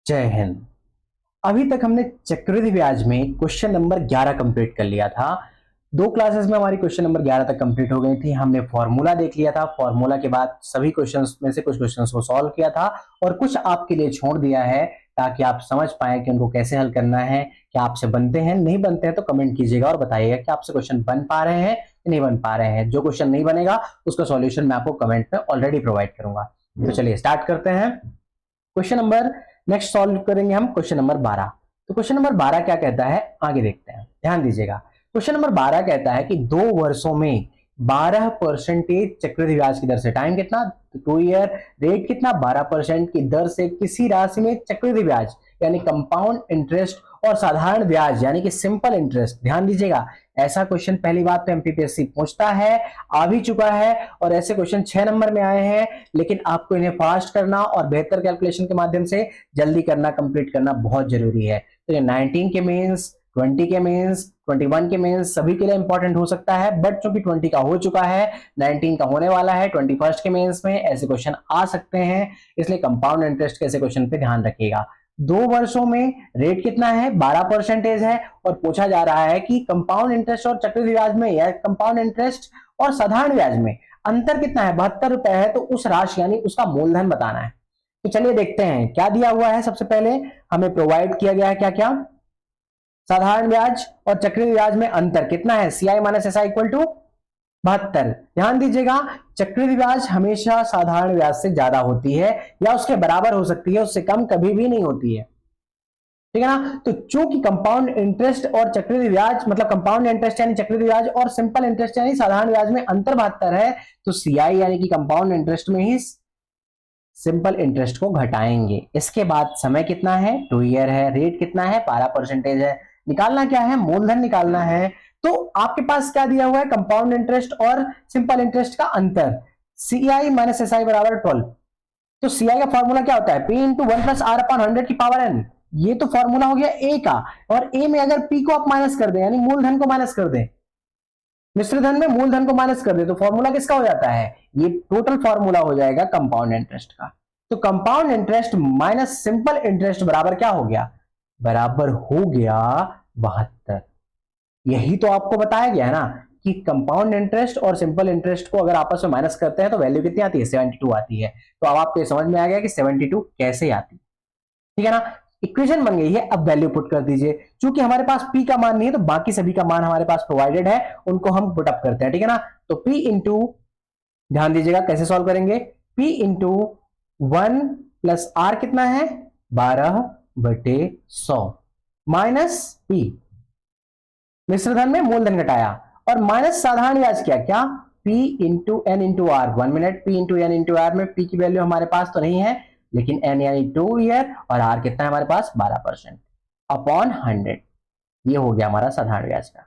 जय हिंद। अभी तक हमने चक्रवृद्धि ब्याज में क्वेश्चन नंबर 11 कंप्लीट कर लिया था। दो क्लासेस में हमारी क्वेश्चन नंबर 11 तक कंप्लीट हो गई थी। हमने फॉर्मूला देख लिया था, फॉर्मूला के बाद सभी क्वेश्चंस में से कुछ क्वेश्चंस को सॉल्व किया था और कुछ आपके लिए छोड़ दिया है ताकि आप समझ पाए कि उनको कैसे हल करना है। क्या आपसे बनते हैं, नहीं बनते हैं तो कमेंट कीजिएगा और बताइएगा कि आपसे क्वेश्चन बन पा रहे हैं कि नहीं बन पा रहे हैं। जो क्वेश्चन नहीं बनेगा उसका सॉल्यूशन मैं आपको कमेंट में ऑलरेडी प्रोवाइड करूंगा। तो चलिए स्टार्ट करते हैं। क्वेश्चन नंबर नेक्स्ट सॉल्व करेंगे हम क्वेश्चन नंबर 12। तो क्वेश्चन नंबर 12 क्या कहता है, आगे देखते हैं, ध्यान दीजिएगा। क्वेश्चन नंबर 12 कहता है कि 2 वर्षों में 12% चक्रवृद्धि ब्याज की दर से, टाइम कितना, 2 ईयर, रेट कितना, 12% की दर से किसी राशि में चक्रवृद्धि ब्याज यानी कंपाउंड इंटरेस्ट और साधारण ब्याज यानी कि सिंपल इंटरेस्ट। ध्यान दीजिएगा, ऐसा क्वेश्चन पहली बात तो एमपीपीएससी पूछता है, आ भी चुका है और ऐसे क्वेश्चन 6 नंबर में आए हैं, लेकिन आपको इन्हें फास्ट करना और बेहतर कैलकुलेशन के माध्यम से जल्दी करना, कंप्लीट करना बहुत जरूरी है। तो ये 19 के मेंस, 20 के मेंस, 21 के मेंस सभी के लिए इंपॉर्टेंट हो सकता है, बट चूंकि 20 का हो चुका है, 19 का होने वाला है, 21st के मेंस में ऐसे क्वेश्चन आ सकते हैं, इसलिए कंपाउंड इंटरेस्ट के ऐसे क्वेश्चन पे ध्यान रखिएगा। 2 वर्षों में रेट कितना है, 12% है और पूछा जा रहा है कि कंपाउंड इंटरेस्ट और चक्रवृद्धि ब्याज में या कंपाउंड इंटरेस्ट और साधारण ब्याज में अंतर कितना है, 72 रुपए है, तो उस राशि यानी उसका मूलधन बताना है। तो चलिए देखते हैं क्या दिया हुआ है। सबसे पहले हमें प्रोवाइड किया गया है क्या क्या, साधारण ब्याज और चक्रवृद्धि ब्याज में अंतर कितना है, CI minus SI equal to 72। ध्यान दीजिएगा, चक्रवृद्धि ब्याज हमेशा साधारण ब्याज से ज्यादा होती है या उसके बराबर हो सकती है, उससे कम कभी भी नहीं होती है, ठीक है ना। तो चूंकि कंपाउंड इंटरेस्ट और चक्रवृद्धि ब्याज, मतलब कंपाउंड इंटरेस्ट यानी चक्रवृद्धि ब्याज और सिंपल इंटरेस्ट यानी साधारण ब्याज में अंतर 72 है, तो CI यानी कि कंपाउंड इंटरेस्ट में ही सिंपल इंटरेस्ट को घटाएंगे। इसके बाद समय कितना है, 2 ईयर है, रेट कितना है, 12% है, निकालना क्या है, मूलधन निकालना है। तो आपके पास क्या दिया हुआ है, कंपाउंड इंटरेस्ट और सिंपल इंटरेस्ट का अंतर, CI माइनस SI बराबर 12। तो CI का फॉर्मूला क्या होता है, P इंटू 1+R/100 की पावर n। ये तो फॉर्मूला हो गया A का, और A में अगर P को आप माइनस कर दें यानी मूलधन को माइनस कर दें, मिश्रधन में मूलधन को माइनस कर दे तो फॉर्मूला किसका हो जाता है, ये टोटल फॉर्मूला हो जाएगा कंपाउंड इंटरेस्ट का। तो compound interest minus simple interest बराबर क्या हो गया, बराबर हो गया 72। यही तो आपको बताया गया है ना कि कंपाउंड इंटरेस्ट और सिंपल इंटरेस्ट को अगर आपस में माइनस करते हैं तो वैल्यू कितनी आती है, 72 आती है। तो अब आपको समझ में आ गया कि 72 कैसे आती है, ठीक है ना। इक्वेशन बन गई है, अब वैल्यू पुट कर दीजिए। चूंकि हमारे पास P का मान नहीं है तो बाकी सभी का मान हमारे पास प्रोवाइडेड है, उनको हम पुट अप करते हैं, ठीक है ना। तो P इंटू, ध्यान दीजिएगा कैसे सॉल्व करेंगे, P इंटू 1+R कितना है, 12/100 माइनस P, मिश्रधन में मूलधन घटाया, और माइनस साधारण ब्याज क्या क्या, P into N into R। 1 minute, P into N into R में P की वैल्यू हमारे पास तो नहीं है, लेकिन N यानी 2 ईयर और R कितना है हमारे पास, 12% अपॉन 100। ये हो गया हमारा साधारण ब्याज का।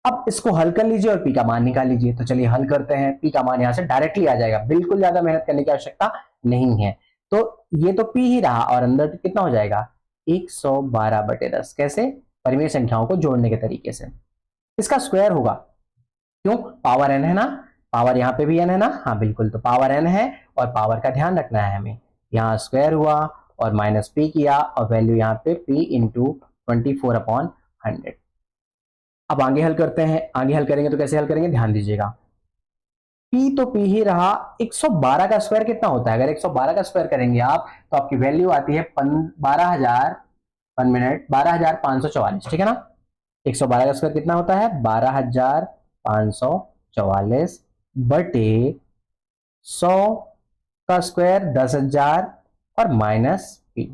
अब इसको हल कर लीजिए और P का मान निकाल लीजिए। तो चलिए हल करते हैं, P का मान यहां से डायरेक्टली आ जाएगा, बिल्कुल ज्यादा मेहनत करने की आवश्यकता नहीं है। तो ये तो P ही रहा और अंदर कितना हो जाएगा, 112/10। कैसे, परिमेय संख्याओं को जोड़ने के तरीके से। इसका स्क्वायर होगा, क्यों, पावर n है ना, पावर यहाँ पे भी n है ना, हाँ बिल्कुल, तो पावर n है और पावर का ध्यान रखना है हमें। यहाँ स्क्वायर हुआ और माइनस P किया और वैल्यू यहाँ पे P इंटू 24/100। अब आगे हल करते हैं, आगे हल करेंगे तो कैसे हल करेंगे, ध्यान दीजिएगा। P तो P ही रहा, 112 का स्क्वायर कितना होता है, अगर 112 का स्क्वायर करेंगे आप तो आपकी वैल्यू आती है 12,000, 1 मिनट, 12,544, ठीक है ना। 112 का स्क्वायर कितना होता है, 12,544 बटे 100 का स्क्वायर 10,000 और minus P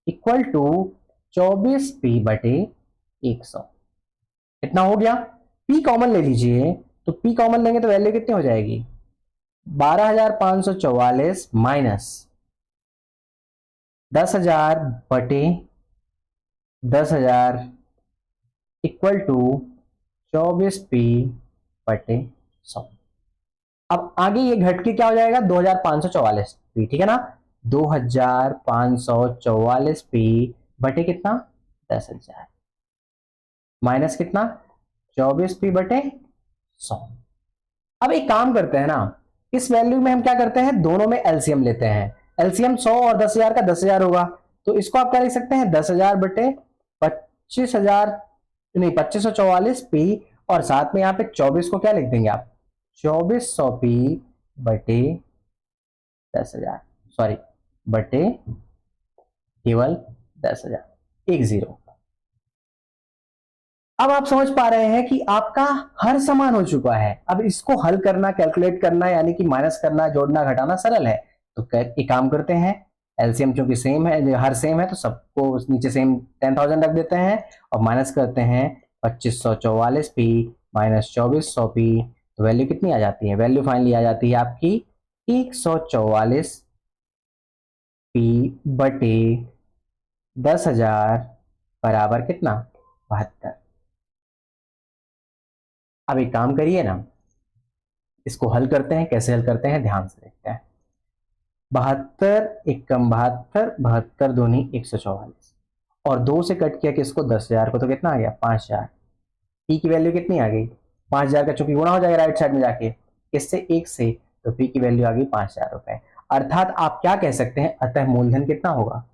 equal to 24P/100। कितना हो गया, P कॉमन ले लीजिए, तो P कॉमन लेंगे तो वैल्यू कितनी हो जाएगी, 12,544 माइनस 10,000 बटे 10,000 इक्वल टू 24P/100। अब आगे ये घट के क्या हो जाएगा, 2,544 P, ठीक है ना। 2,544 P बटे कितना, 10,000 माइनस कितना, 24P/100। अब एक काम करते हैं ना, इस वैल्यू में हम क्या करते हैं, दोनों में एलसीएम लेते हैं। एलसीएम 100 और 10,000 का 10,000 होगा, तो इसको आप क्या लिख सकते हैं 10,000 बटे 25,000, नहीं 2544 पी, और साथ में यहाँ पे 24 को क्या लिख देंगे आप 2400 पी बटे 10,000, सॉरी बटे केवल 10,000, 10। अब आप समझ पा रहे हैं कि आपका हर समान हो चुका है। अब इसको हल करना, कैलकुलेट करना, यानी कि माइनस करना, जोड़ना, घटाना सरल है। तो एक काम करते हैं, एलसीएम चूंकि सेम है, हर सेम है, तो सबको नीचे सेम 10,000 रख देते हैं और माइनस करते हैं 2544 पी माइनस 2400 पी। तो वैल्यू कितनी आ जाती है, वैल्यू फाइनली आ जाती है आपकी 144 पी बटे 10,000 बराबर कितना 72। अब एक काम करिए ना, इसको हल करते हैं। कैसे हल करते हैं ध्यान से देखते हैं। 72 एकम 72, 72 दूनी 144, और 2 से कट किया किसको 10,000 को, तो कितना आ गया 5,000। पी की वैल्यू कितनी आ गई 5,000 का, चूंकि गुणा हो जाएगा राइट साइड में जाके इससे 1 से, तो पी की वैल्यू आ गई 5,000 रुपए। अर्थात आप क्या कह सकते हैं, अतः मूलधन कितना होगा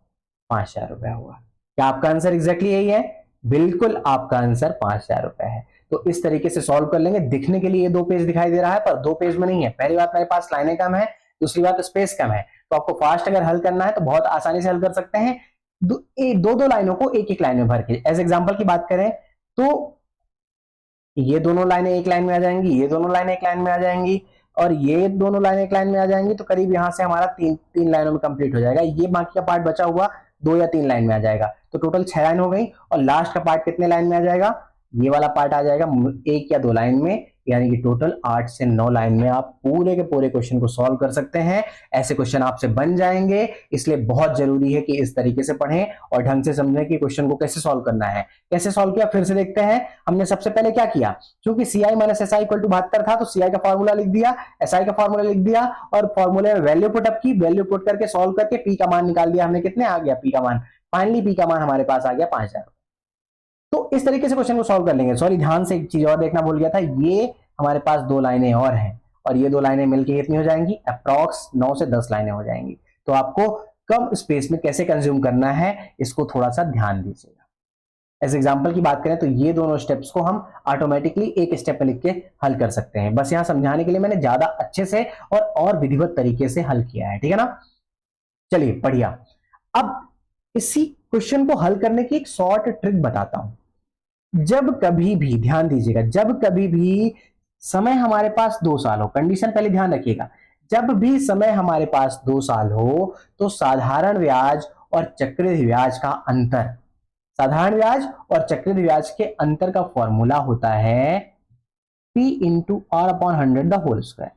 5,000 रुपए होगा। क्या आपका आंसर एग्जैक्टली यही है? बिल्कुल आपका आंसर 5,000 रुपए है। तो इस तरीके से सॉल्व कर लेंगे। दिखने के लिए ये 2 पेज दिखाई दे रहा है, पर 2 पेज में नहीं है। पहली बात मेरे पास लाइनें कम है, दूसरी बात स्पेस कम है। तो आपको फास्ट अगर हल करना है तो बहुत आसानी से हल कर सकते हैं। दो लाइनों को एक एक लाइन में भर के। एज एग्जाम्पल की बात करें तो ये दोनों लाइनें एक लाइन में आ जाएंगी, ये दोनों लाइनें एक लाइन में आ जाएंगी, और ये दोनों लाइनें एक लाइन में आ जाएंगी। तो करीब यहां से हमारा तीन लाइनों में कंप्लीट हो जाएगा। ये बाकी का पार्ट बचा हुआ 2 या 3 लाइन में आ जाएगा। तो टोटल 6 लाइन हो गई। और लास्ट का पार्ट कितने लाइन में आ जाएगा, ये वाला पार्ट आ जाएगा 1 या 2 लाइन में, यानी कि टोटल 8 से 9 लाइन में आप पूरे के पूरे क्वेश्चन को सॉल्व कर सकते हैं। ऐसे क्वेश्चन आपसे बन जाएंगे। इसलिए बहुत जरूरी है कि इस तरीके से पढ़ें और ढंग से समझें कि क्वेश्चन को कैसे सॉल्व करना है। कैसे सॉल्व किया फिर से देखते हैं। हमने सबसे पहले क्या किया, क्योंकि CI minus SI equal to 72 था, तो सीआई का फॉर्मूला लिख दिया, एसआई का फॉर्मूला लिख दिया, और फॉर्मूले में वैल्यू पुट अप की, वैल्यू पुट करके सॉल्व करके पी का मान निकाल दिया हमने। कितने आ गया पी का मान, फाइनली पी का मान हमारे पास आ गया 5,000। तो इस तरीके से क्वेश्चन को सॉल्व कर लेंगे। सॉरी, ध्यान से एक चीज और देखना भूल गया था, ये हमारे पास 2 लाइनें और हैं, और ये 2 लाइनें मिलकर कितनी हो जाएंगी, अप्रॉक्स 9 से 10 लाइनें हो जाएंगी। तो आपको कम स्पेस में कैसे कंज्यूम करना है, इसको थोड़ा सा ध्यान दीजिएगा। एज एग्जाम्पल की बात करें तो ये दोनों स्टेप्स को हम ऑटोमेटिकली एक स्टेप में लिख के हल कर सकते हैं। बस यहां समझाने के लिए मैंने ज्यादा अच्छे से और विधिवत तरीके से हल किया है, ठीक है ना। चलिए बढ़िया। अब इसी क्वेश्चन को हल करने की एक शॉर्ट ट्रिक बताता हूं। जब कभी भी ध्यान दीजिएगा, जब कभी भी समय हमारे पास 2 साल हो, कंडीशन पहले ध्यान रखिएगा, जब भी समय हमारे पास 2 साल हो तो साधारण ब्याज और चक्रवृद्धि ब्याज का अंतर, साधारण ब्याज और चक्रवृद्धि ब्याज के अंतर का फॉर्मूला होता है P into r upon 100 the whole square.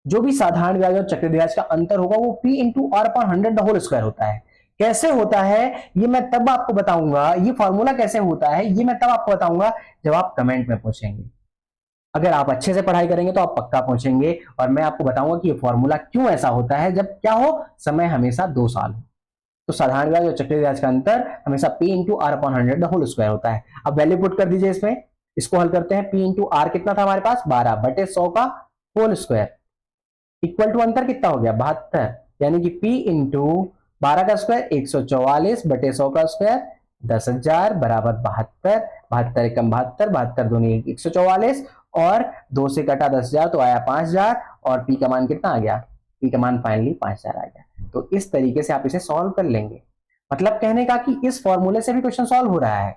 जो भी साधारण ब्याज और चक्रवृद्धि ब्याज का अंतर होगा वो P into r upon 100 the whole square होता है। कैसे होता है ये मैं तब आपको बताऊंगा, ये फॉर्मूला कैसे होता है ये मैं तब आपको बताऊंगा जब आप कमेंट में पूछेंगे। अगर आप अच्छे से पढ़ाई करेंगे तो आप पक्का पहुंचेंगे, और मैं आपको बताऊंगा कि ये फॉर्मूला क्यों ऐसा होता है जब क्या हो, समय हमेशा 2 साल हो। तो साधारण ब्याज और चक्रवृद्धि ब्याज का अंतर हमेशा P into r upon 100 the whole square होता है। अब वैल्यू पुट कर दीजिए इसमें, इसको हल करते हैं। P इंटू आर कितना था हमारे पास 12 बटे 100 का होल स्क्वायर इक्वल टू अंतर कितना हो गया 72, यानी कि P इंटू 12 का स्क्वायर 144 बटे 100 का स्क्वायर 10,000 बराबर 72, 72 एकम 72, 72 दूनी 144, और 2 से कटा 10,000 तो आया 5,000, और P का मान कितना आ गया, P का मान फाइनली 5,000 आ गया। तो इस तरीके से आप इसे सॉल्व कर लेंगे। मतलब कहने का कि इस फॉर्मूले से भी क्वेश्चन सॉल्व हो रहा है,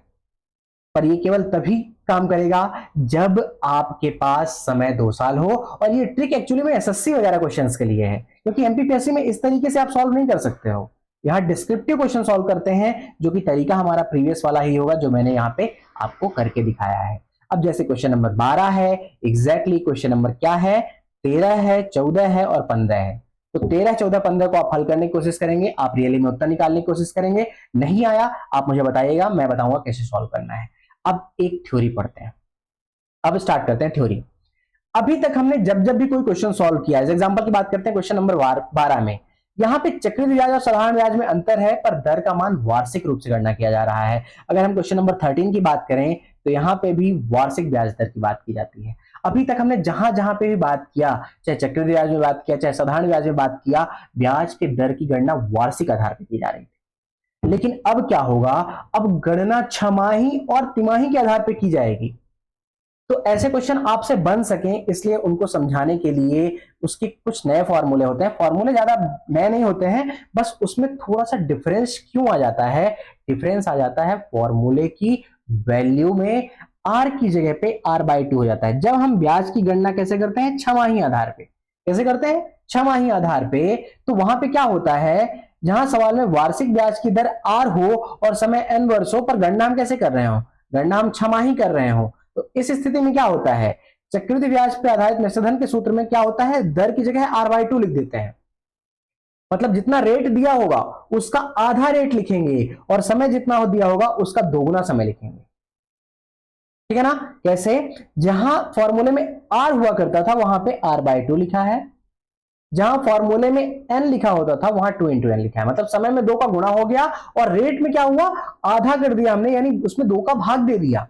पर ये केवल तभी काम करेगा जब आपके पास समय 2 साल हो। और ये ट्रिक एक्चुअली में एसएससी वगैरह क्वेश्चंस के लिए है, क्योंकि एमपीपीएससी में इस तरीके से आप सॉल्व नहीं कर सकते हो। यहाँ डिस्क्रिप्टिव क्वेश्चन सॉल्व करते हैं, जो कि तरीका हमारा प्रीवियस वाला ही होगा जो मैंने यहाँ पे आपको करके दिखाया है। अब जैसे क्वेश्चन नंबर 12 है, एग्जैक्टली क्वेश्चन नंबर क्या है, 13 है, 14 है और 15 है। तो 13, 14, 15 को आप हल करने की कोशिश करेंगे, आप रियली में उत्तर निकालने की कोशिश करेंगे। नहीं आया आप मुझे बताइएगा, मैं बताऊंगा कैसे सॉल्व करना है। अब एक थ्योरी पढ़ते हैं, अब स्टार्ट करते हैं थ्योरी। अभी तक हमने जब जब भी कोई क्वेश्चन सॉल्व किया है, एग्जांपल की बात करते हैं क्वेश्चन नंबर 12 में, यहां पे चक्रवृद्धि ब्याज और साधारण ब्याज में अंतर है, पर दर का मान वार्षिक रूप से गणना किया जा रहा है। अगर हम क्वेश्चन नंबर 13 की बात करें तो यहां पे भी वार्षिक ब्याज दर की बात की जाती है। अभी तक हमने जहां जहां पे भी बात किया, चाहे चक्रवृद्धि ब्याज में बात किया, चाहे साधारण ब्याज में बात किया, ब्याज के दर की गणना वार्षिक आधार पर की जा रही थी। लेकिन अब क्या होगा, अब गणना छमाही और तिमाही के आधार पर की जाएगी। तो ऐसे क्वेश्चन आपसे बन सकें इसलिए उनको समझाने के लिए उसके कुछ नए फॉर्मूले होते हैं। फॉर्मूले ज्यादा नए नहीं होते हैं, बस उसमें थोड़ा सा डिफरेंस क्यों आ जाता है, डिफरेंस आ जाता है फॉर्मूले की वैल्यू में, आर की जगह पे r/2 हो जाता है। जब हम ब्याज की गणना कैसे करते हैं, छमाही आधार पे, कैसे करते हैं, छमाही आधार पे, तो वहां पे क्या होता है, जहां सवाल में वार्षिक ब्याज की दर r हो और समय n वर्षों पर गणना हम कैसे कर रहे हो, गणना हम छमाही कर रहे हो, तो इस स्थिति में क्या होता है, चक्रवृद्धि ब्याज पर आधारित मिश्रधन के सूत्र में क्या होता है, दर की जगह r/2 लिख देते हैं। मतलब जितना रेट दिया होगा उसका आधा रेट लिखेंगे और समय जितना दिया होगा उसका दोगुना समय लिखेंगे। ठीक है ना, कैसे, जहां फॉर्मूले में r हुआ करता था वहां पे r/2 लिखा है, जहां फॉर्मूले में n लिखा होता था वहां 2 × n लिखा है। मतलब समय में 2 का गुणा हो गया और रेट में क्या हुआ, आधा कर दिया हमने, यानी उसमें 2 का भाग दे दिया।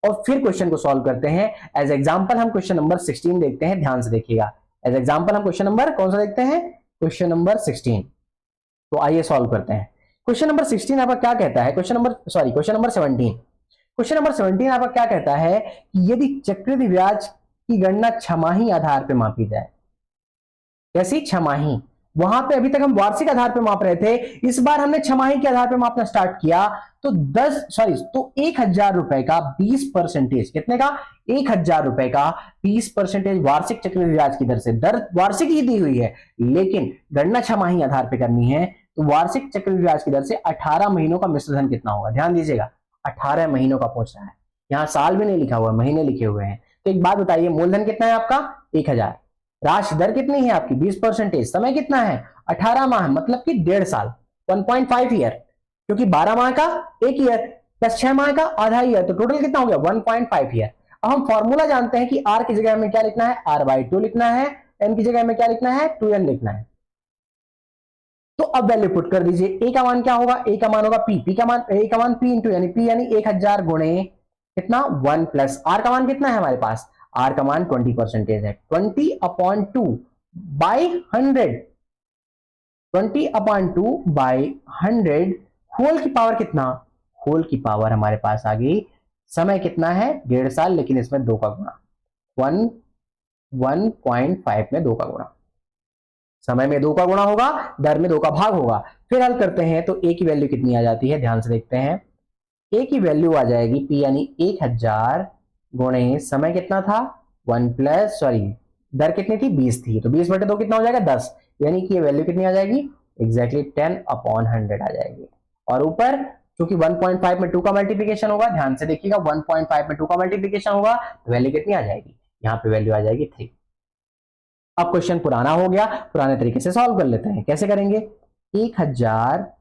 और फिर क्वेश्चन को सॉल्व करते हैं। एज एग्जांपल हम क्वेश्चन नंबर 16 देखते हैं, ध्यान से देखिएगा। एज एग्जांपल हम क्वेश्चन नंबर कौन सा देखते हैं, क्वेश्चन नंबर 16। तो आइए सॉल्व करते हैं। क्वेश्चन नंबर 16 आपका क्या कहता है, क्वेश्चन नंबर 17। क्वेश्चन नंबर 17 आपका क्या कहता है कि यदि चक्रवृद्धि ब्याज की गणना छमाही आधार पर मापी जाए, कैसी, छमाही, वहां पे अभी तक हम वार्षिक आधार पर माप रहे थे, इस बार हमने छमाही के आधार पर मापना स्टार्ट किया, तो 1000 रुपए का 20%, कितने का, 1000 रुपए का 20% वार्षिक चक्रवृद्धि ब्याज की दर से, दर वार्षिक ही दी हुई है लेकिन गणना छमाही आधार पर करनी है, तो वार्षिक चक्रवृद्धि ब्याज की दर से 18 महीनों का मिश्रधन कितना होगा, ध्यान दीजिएगा, 18 महीनों का पूछ रहा है, यहां साल भी नहीं लिखा हुआ, महीने लिखे हुए हैं। तो एक बात बताइए, मूलधन कितना है आपका, 1000, राशि दर कितनी है आपकी 20%, समय कितना है 18 माह, मतलब कि 1.5 साल, 1.5 ईयर, क्योंकि 12 माह का 1 ईयर प्लस 6 माह का आधा ईयर, तो टोटल कितना हो गया 1.5 ईयर। अब हम फॉर्मूला जानते हैं कि r की जगह हमें क्या लिखना है, r/2 लिखना है, n की जगह हमें क्या लिखना है, 2n लिखना है। तो अब वैल्यू पुट कर दीजिए, a का मान क्या होगा, a का मान होगा p का मान, a का मान p इंटू यानी 1000 गुणे कितना 1 प्लस r का मान कितना है हमारे पास, r का मान 20% है, 20/2 बाई 100, 20/2 बाई 100 होल की पावर कितना, होल की पावर हमारे पास आ गई, समय कितना है 1.5 साल, लेकिन इसमें 2 का गुणा, 1.5 में 2 का गुणा, समय में 2 का गुणा होगा, दर में 2 का भाग होगा। फिर हल करते हैं तो a की वैल्यू कितनी आ जाती है, ध्यान से देखते हैं, a की वैल्यू आ जाएगी p यानी 1000 गुणे समय कितना था 1 प्लस दर कितनी थी 20 थी, तो 20/2 कितना हो जाएगा 10, यानी कि ये वैल्यू कितनी आ जाएगी एग्जैक्टली 10/100 आ जाएगी। और ऊपर क्योंकि 1.5 में 2 का मल्टीप्लिकेशन होगा, ध्यान से देखिएगा 1.5 में 2 का मल्टीप्लिकेशन होगा तो वैल्यू कितनी आ जाएगी, यहाँ पे वैल्यू आ जाएगी 3। अब क्वेश्चन पुराना हो गया, पुराने तरीके से सॉल्व कर लेते हैं, कैसे करेंगे, 1000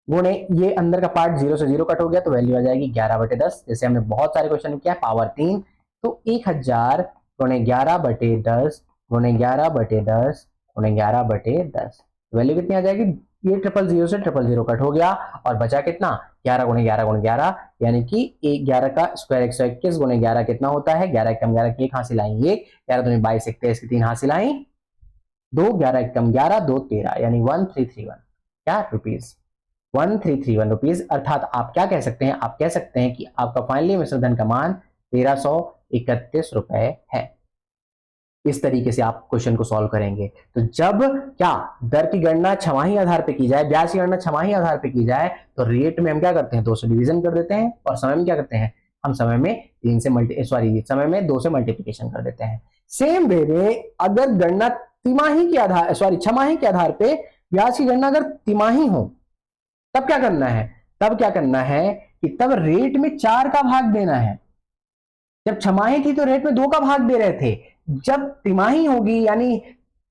गुणे ये अंदर का पार्ट 0 से 0 कट हो गया तो वैल्यू आ जाएगी 11/10, जैसे हमने बहुत सारे क्वेश्चन किया पावर 3, तो 1000 गुणे 11/10 गुणे 11/10 गुणे 11/10 वैल्यू कितनी आ जाएगी, ये 000 से 000 कट हो गया और बचा कितना 11 गुणे 11 गुणे 11, यानी कि 11 का स्क्वायर 121 गुणे 11 कितना होता है, 11 कम 11 की 1 हासिल आई 1, 11 दूनी 22 21 की 3 हासिल आई 2, 11 कम 11 2 13, यानी 1331 क्या रुपीज, 1331 रुपीज। अर्थात आप क्या कह सकते हैं, आप कह सकते हैं कि आपका फाइनली मिश्रधन का मान 1331 रुपए है। इस तरीके से आप क्वेश्चन को सॉल्व करेंगे। तो जब क्या दर की गणना छमाही आधार पे की जाए, ब्याज की गणना छमाही आधार पे की जाए, तो रेट में हम क्या करते हैं 2 से डिवीजन कर देते हैं और समय में क्या करते हैं, हम समय में 3 से समय में 2 से मल्टीप्लिकेशन कर देते हैं। सेम वे में अगर गणना तिमाही के आधार छमाही के आधार पे ब्याज की गणना अगर तिमाही हो तब क्या करना है, तब क्या करना है कि तब रेट में 4 का भाग देना है। जब छमाही थी तो रेट में 2 का भाग दे रहे थे, जब तिमाही होगी यानी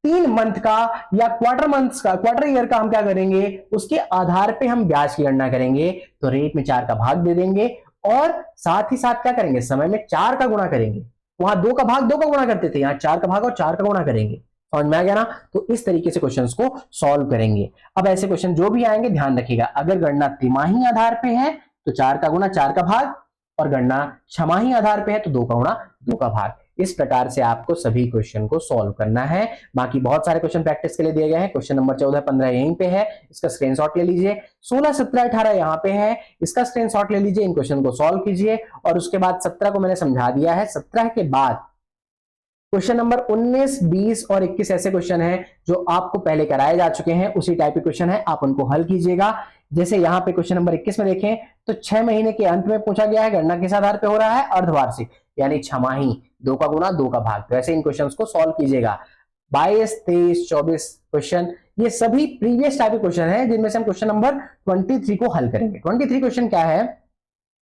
3 मंथ का या क्वार्टर ईयर का हम क्या करेंगे, उसके आधार पे हम ब्याज की गणना करेंगे, तो रेट में 4 का भाग दे देंगे और साथ ही साथ क्या करेंगे, समय में 4 का गुणा करेंगे। वहां 2 का भाग 2 का गुणा करते थे, यहाँ 4 का भाग और 4 का गुणा करेंगे। समझ में आ गया ना, तो इस तरीके से क्वेश्चंस को सॉल्व करेंगे। अब ऐसे क्वेश्चन जो भी आएंगे ध्यान रखिएगा, अगर गणना तिमाही आधार पे है तो 4 का गुणा 4 का भाग, और गणना छमाही आधार पे है तो 2 का गुणा 2 का भाग। इस प्रकार से आपको सभी क्वेश्चन को सॉल्व करना है। बाकी बहुत सारे क्वेश्चन प्रैक्टिस के लिए दिए गए हैं। क्वेश्चन नंबर 14 15 यहीं पे है, इसका स्क्रीनशॉट ले लीजिए। 16 17 18 यहाँ पे है, इसका स्क्रीनशॉट ले लीजिए, इन क्वेश्चन को सॉल्व कीजिए। और उसके बाद 17 को मैंने समझा दिया है। 17 के बाद क्वेश्चन नंबर 19 20 और 21 ऐसे क्वेश्चन हैं जो आपको पहले कराए जा चुके हैं, उसी टाइप के क्वेश्चन है, आप उनको हल कीजिएगा। जैसे यहाँ पे क्वेश्चन नंबर 21 में देखें तो 6 महीने के अंत में पूछा गया है, गणना किस आधार पे हो रहा है, अर्धवार्षिक यानी छमाही, 2 का गुना 2 का भाग। तो ऐसे इन क्वेश्चंस को सॉल्व कीजिएगा। 22 23 24 क्वेश्चन ये सभी प्रीवियस टाइप के क्वेश्चन है, जिनमें से हम क्वेश्चन नंबर 23 को हल करेंगे। 23 क्वेश्चन क्या है,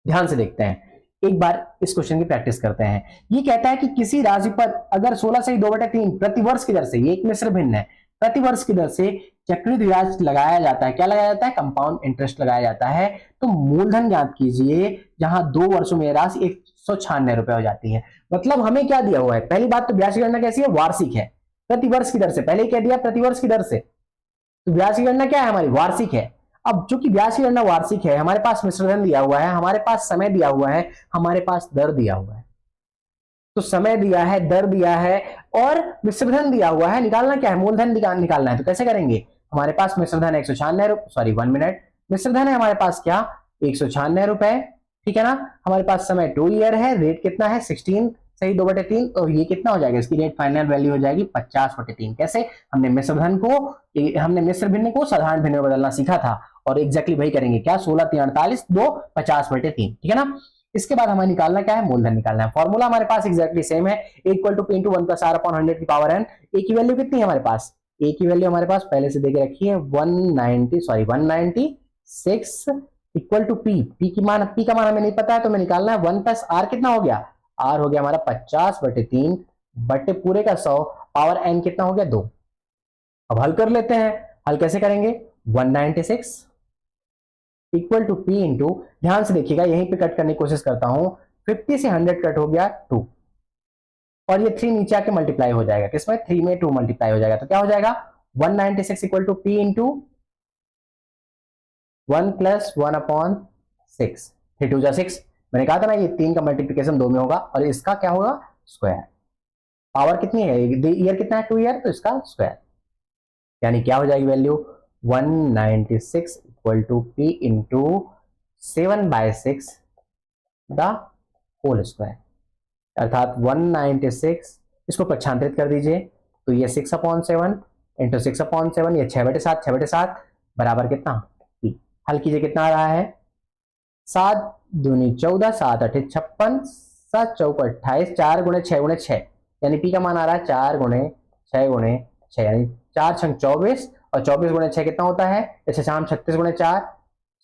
ध्यान से देखते हैं, एक बार इस क्वेश्चन की प्रैक्टिस करते हैं। ये कहता है कि किसी राशि पर अगर 16 से 2/3 प्रतिवर्ष की दर से, ये एक मिश्र भिन्न है, प्रतिवर्ष की दर से चक्रवृद्धि ब्याज लगाया जाता है। क्या लगाया जाता है, कंपाउंड इंटरेस्ट लगाया जाता है। तो मूलधन ज्ञात कीजिए जहां 2 वर्षों में राशि 196 रुपए हो जाती है। मतलब हमें क्या दिया हुआ है, पहली बात तो ब्याज की गणना कैसी है, वार्षिक है, प्रतिवर्ष की दर से, पहले कह दिया प्रतिवर्ष की दर से, तो ब्याज की गणना क्या है हमारी, वार्षिक है। अब चूंकि ब्याज की गणना वार्षिक है, हमारे पास मिश्रधन दिया हुआ है, हमारे पास समय दिया हुआ है, हमारे पास दर दिया हुआ है। तो समय दिया है, दर दिया है और मिश्रधन दिया हुआ है, निकालना क्या है, मूलधन निकालना है। तो कैसे करेंगे, हमारे पास मिश्रधन 196 रुपए, सॉरी 1 मिनट, मिश्रधन है हमारे पास क्या 196 रुपए, ठीक है ना। हमारे पास समय 2 ईयर है, रेट कितना है 16 सही 2/3, तो ये कितना हो जाएगा, इसकी रेट फाइनल वैल्यू हो जाएगी 50/3। कैसे, हमने मिश्रधन को, हमने मिश्र भिन्न को साधारण भिन्न में बदलना सीखा था, और एग्जैक्टली वही करेंगे, क्या 16 3 48 2 50/3, ठीक है ना। इसके बाद हमें निकालना क्या है, मूलधन निकालना है। फॉर्मूला हमारे पास एग्जैक्टली सेम है, A = P × 1 + R/100 की पावर n। ए की वैल्यू कितनी है हमारे पास, ए की वैल्यू हमारे पास पहले से देके रखी है 196 इक्वल टू पी, पी का मान हमें नहीं पता है, तो हमें निकालना है 1 + R कितना हो गया, R हो गया हमारा 50/3 बटे पूरे का 100, पावर n कितना हो गया 2। अब हल कर लेते हैं, हल कैसे करेंगे, 196 इक्वल टू पी इंटू, ध्यान से देखिएगा यहीं पे कट करने की कोशिश करता हूं, 50 से 100 कट हो गया 2, और ये 3 नीचे आके मल्टीप्लाई हो जाएगा, किसमें 3 में 2 मल्टीप्लाई हो जाएगा, तो क्या हो जाएगा 196 इक्वल टू पी इंटू 1 + 1/6, 3 2 6, मैंने कहा था ना ये 3 का मल्टीप्लीकेशन 2 में होगा, और इसका क्या होगा स्क्वायर, पावर कितनी है, ईयर कितना है 2 ईयर, तो इसका स्क्वायर, यानी क्या हो जाएगी value 196 equal to P into 7/6 the whole square, अर्थात 196, इसको पक्षांतरित कर दीजिए, तो ये 6/7 इंटू 6/7, ये 6/7 बराबर कितना पी। हल कीजिए, कितना आ रहा है 7 दूनी 14, 7 8 56, 7 चौक 28, 4 गुणे 6 गुणे 6, यानी पी का मान आ रहा है 4 गुणे 6 गुणे 6, यानी 4 छंग 24, और 24 गुणे 6 कितना होता है, जैसे शाम 36 गुणे 4,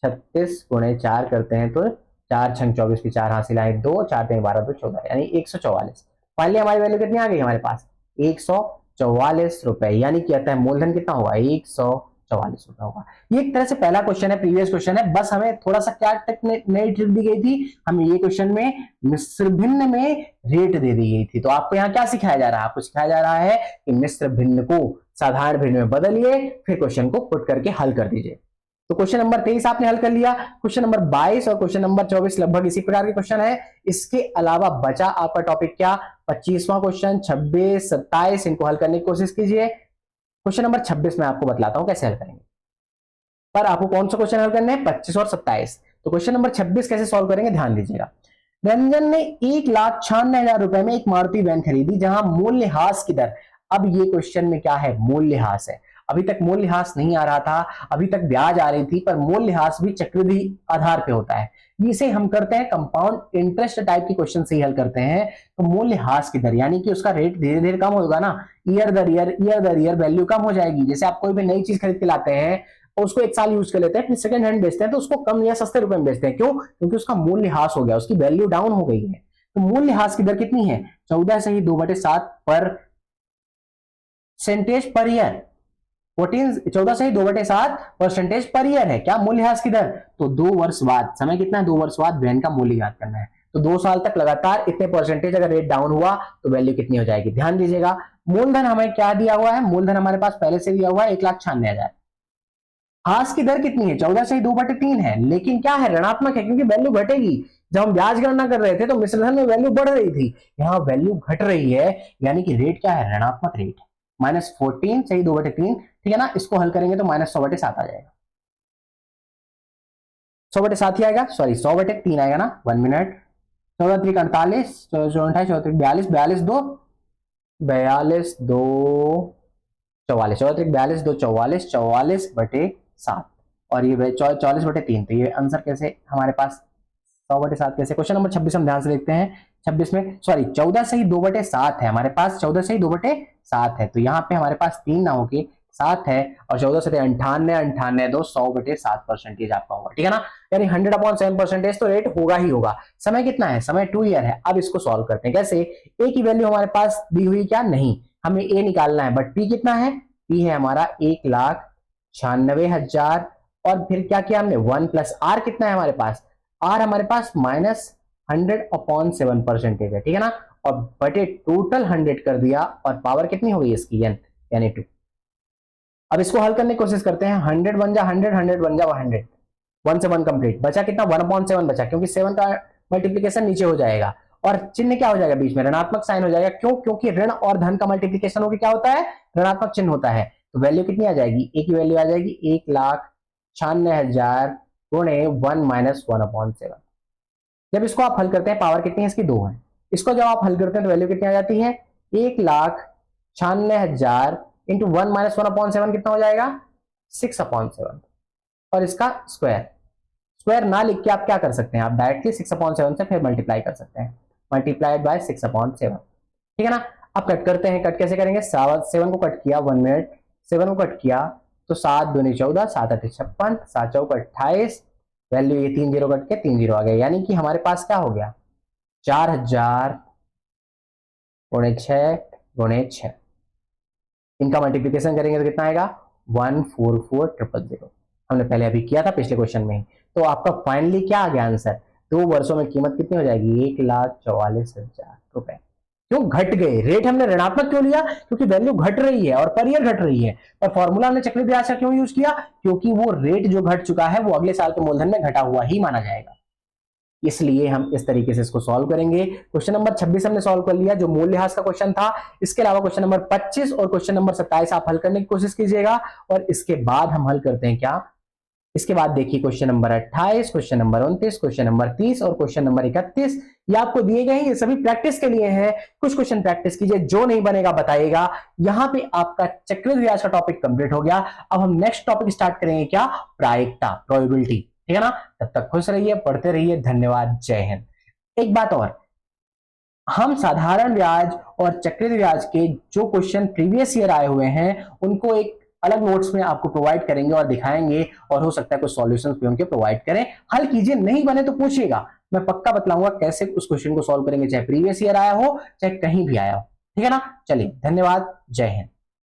36 गुणे 4 करते हैं तो 4 छंग 24 की 4 हासिल आए 2, 4 3 12 2 14, यानी 144। फाइनली हमारी वैल्यू कितनी आ गई हमारे पास 144 रुपए, यानी कहता है मूलधन कितना होगा 144 रुपए होगा। ये एक तरह से पहला क्वेश्चन है, प्रीवियस क्वेश्चन है, बस हमें थोड़ा सा क्या नई ट्रिक दी गई थी, हमें ये क्वेश्चन में मिश्र भिन्न में रेट दे दी गई थी। तो आपको यहाँ क्या सिखाया जा रहा है, आपको सिखाया जा रहा है कि मिश्र भिन्न को साधारण भिन्न में बदलिए, फिर क्वेश्चन को पुट करके हल कर दीजिए। तो क्वेश्चन नंबर 23 आपने हल कर लिया, क्वेश्चन नंबर 22 और क्वेश्चन नंबर 24 लगभग इसी प्रकार के क्वेश्चन है। इसके अलावा बचा आपका टॉपिक क्या, 25वां क्वेश्चन, 26 27, इनको हल करने की कोशिश कीजिए। क्वेश्चन नंबर 26 में आपको बतलाता हूं कैसे हल करेंगे, पर आपको कौन सा क्वेश्चन हल करने हैं 25 और 27। तो क्वेश्चन नंबर 26 कैसे सॉल्व करेंगे, ध्यान दीजिएगा। रंजन ने 1,96,000 रुपए में एक मारुति वैन खरीदी जहां मूल्यह्रास की दर, अब ये क्वेश्चन में क्या है मूल्यह्रास है, अभी तक मूल्यह्रास नहीं आ रहा था, अभी तक ब्याज आ रही थी, पर मूल्यह्रास भी चक्रवृद्धि आधार पे होता है, इसे हम करते हैं कंपाउंड इंटरेस्ट टाइप के क्वेश्चन से ही हल करते हैं। तो मूल्यह्रास की दर यानी कि उसका रेट धीरे धीरे कम होगा ना, ईयर दर ईयर वैल्यू कम हो जाएगी। जैसे आप कोई भी नई चीज खरीद के लाते हैं और उसको 1 साल यूज कर लेते हैं, फिर सेकंड हैंड बेचते हैं तो उसको कम या सस्ते रुपए में बेचते हैं, क्यों, क्योंकि उसका मूल्यह्रास हो गया, उसकी वैल्यू डाउन हो गई है। तो मूल्यह्रास की दर कितनी है 14 से ही 2/7 परसेंटेज पर ईयर, 14 से ही 2/7% पर ईयर है क्या मूल्यह्रास की दर। तो 2 वर्ष बाद, समय कितना है 2 वर्ष बाद वैन का मूल्य ज्ञात करना है, तो 2 साल तक लगातार इतने परसेंटेज अगर रेट डाउन हुआ तो वैल्यू कितनी हो जाएगी। ध्यान दीजिएगा, मूलधन हमें क्या दिया हुआ है, मूलधन हमारे पास पहले से दिया हुआ है 1,96,000, ह्रास की दर कितनी है 14 से ही 2/3 है, लेकिन क्या है ऋणात्मक है क्योंकि वैल्यू घटेगी, जब हम ब्याज गणना कर रहे थे तो मिश्र धन में वैल्यू बढ़ रही थी, यहाँ वैल्यू घट रही है, यानी कि रेट क्या है, ऋणात्मक रेट है। -14 सही 2/3, ठीक है ना। इसको हल करेंगे तो -100/7 आ जाएगा, 100/7 ही आएगा, सॉरी 100/3 आएगा ना। 1 मिनट, 14 48, 28 34 42, 42 2 42 2 44, 14 42 2 44, 44/7 और ये 44/3। तो ये आंसर कैसे हमारे पास 100/7 कैसे। क्वेश्चन नंबर 26 हम ध्यान से देखते हैं। 26 में सॉरी 14 सही 2/7 है हमारे पास, 14 सही 2/7 है, तो यहाँ पे हमारे पास 3 ना होके 7 है, और 14 से 98 98 दो 100/7% आपका होगा, ठीक है ना। यानी 100/7% तो रेट होगा ही होगा। समय कितना है, समय 2 ईयर है। अब इसको सॉल्व करते हैं कैसे। ए की वैल्यू हमारे पास दी हुई क्या, नहीं, हमें ए निकालना है, बट पी कितना है, पी है हमारा 1,96,000, और फिर क्या किया हमने 1 प्लस आर कितना है हमारे पास, आर हमारे पास -100/7% है, ठीक है ना। और बटे टोटल 100 कर दिया, और पावर कितनी हो गई इसकी n, यानी 2। अब इसको हल करने की कोशिश करते हैं। 100 बन जा 100, 100 बन जा 100, 1 से 1 कंप्लीट, बचा कितना 1/7 बचा, क्योंकि 7 का मल्टीप्लीकेशन नीचे हो जाएगा, और चिन्ह क्या हो जाएगा बीच में, ऋणात्मक साइन हो जाएगा। क्यों, क्योंकि ऋण और धन का मल्टीप्लीकेशन होकर क्या होता है, ऋणात्मक चिन्ह होता है। तो वैल्यू कितनी आ जाएगी, ए की वैल्यू आ जाएगी 1,96,000 गुणे 1 - 1/7। जब इसको आप हल करते हैं, पावर कितनी है इसकी 2 है, इसको जब आप हल करते हैं तो वैल्यू कितनी आ जाती है, 1,96,000 इंटू 1 - 1/7 कितना हो जाएगा 6/7, और इसका स्क्वायर, स्क्वायर ना लिख के आप क्या कर सकते हैं, आप डायरेक्टली 6/7 से फिर मल्टीप्लाई कर सकते हैं, मल्टीप्लाइड बाय 6/7, ठीक है ना। अब कट करते हैं, कट कैसे करेंगे, 7 को कट किया 1 मिनट, 7 को कट किया तो 7 दूनी 14, 7 8 56, 7 चौक 28, वैल्यू ये 3 0 कट के 3 0 आ गया, यानी कि हमारे पास क्या हो गया 4,000 गुणे 6 गुणे 6। इनका मल्टीप्लीकेशन करेंगे तो कितना आएगा 144,000। हमने पहले अभी किया था पिछले क्वेश्चन में। तो आपका फाइनली क्या आ गया आंसर, 2 वर्षों में कीमत कितनी हो जाएगी 1,44,000 रुपए। क्यों घट गए, रेट हमने ऋणात्मक क्यों लिया, क्योंकि वैल्यू घट रही है और पर ईयर घट रही है। और फॉर्मूला हमने चक्रवृद्धि ब्याज का क्यों यूज किया, क्योंकि वो रेट जो घट चुका है वो अगले साल के मूलधन में घटा हुआ ही माना जाएगा, इसलिए हम इस तरीके से इसको सॉल्व करेंगे। क्वेश्चन नंबर 26 हमने सॉल्व कर लिया, जो मूल्यह्रास का क्वेश्चन था। इसके अलावा क्वेश्चन नंबर 25 और क्वेश्चन नंबर 27 आप हल करने की कोशिश कीजिएगा, और इसके बाद हम हल करते हैं क्या, इसके बाद देखिए question number 28, question number 29, question number 30 और क्वेश्चन नंबर 31। ये आपको दिए गए हैं, ये सभी प्रैक्टिस के लिए हैं। कुछ क्वेश्चन प्रैक्टिस कीजिए, जो नहीं बनेगा बताइएगा। यहां पे आपका चक्रवृद्धि ब्याज का टॉपिक कंप्लीट हो गया। अब हम नेक्स्ट टॉपिक स्टार्ट करेंगे क्या, प्रायिकता, प्रोबेबिलिटी, ठीक है ना। तब तक खुश रहिए, पढ़ते रहिए, धन्यवाद, जय हिंद। एक बात और, हम साधारण ब्याज और चक्रवृद्धि ब्याज के जो क्वेश्चन प्रीवियस ईयर आए हुए हैं उनको एक अलग नोट्स में आपको प्रोवाइड करेंगे और दिखाएंगे, और हो सकता है कुछ सॉल्यूशंस भी उनके प्रोवाइड करें। हल कीजिए, नहीं बने तो पूछिएगा, मैं पक्का बतलाऊंगा कैसे उस क्वेश्चन को सॉल्व करेंगे, चाहे प्रीवियस ईयर आया हो चाहे कहीं भी आया हो, ठीक है ना। चलिए, धन्यवाद, जय हिंद।